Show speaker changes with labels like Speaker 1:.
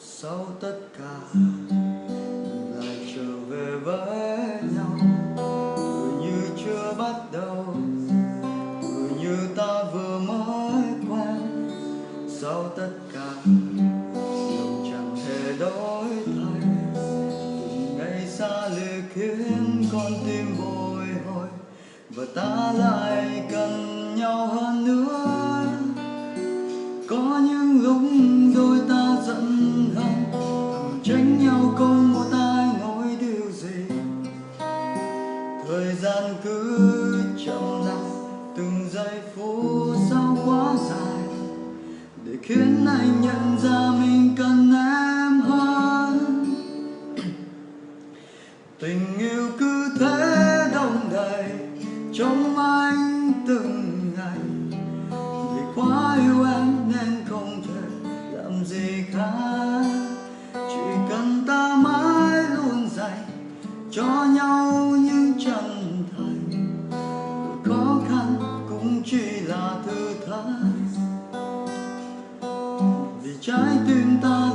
Speaker 1: Sau tất cả lại trở về với nhau, như chưa bắt đầu, như ta vừa mới quen. Sau tất cả lòng chẳng hề đổi thay, ngày xa lìa khiến con tim bồi hồi, và ta lại cần nhau hơn nữa. Có những lúc đôi ta giận hờn, tránh nhau không một ai nói điều gì. Thời gian cứ chậm lại, từng giây phút sao quá dài, để khiến anh nhận ra mình cần em hơn. Tình yêu cứ thế đong đầy trong anh từng ngày, vì quá yêu em nên không thể làm gì khác. Chỉ cần ta mãi luôn dành cho nhau những chân thành, khó khăn cũng chỉ là thử thách. Vì trái tim ta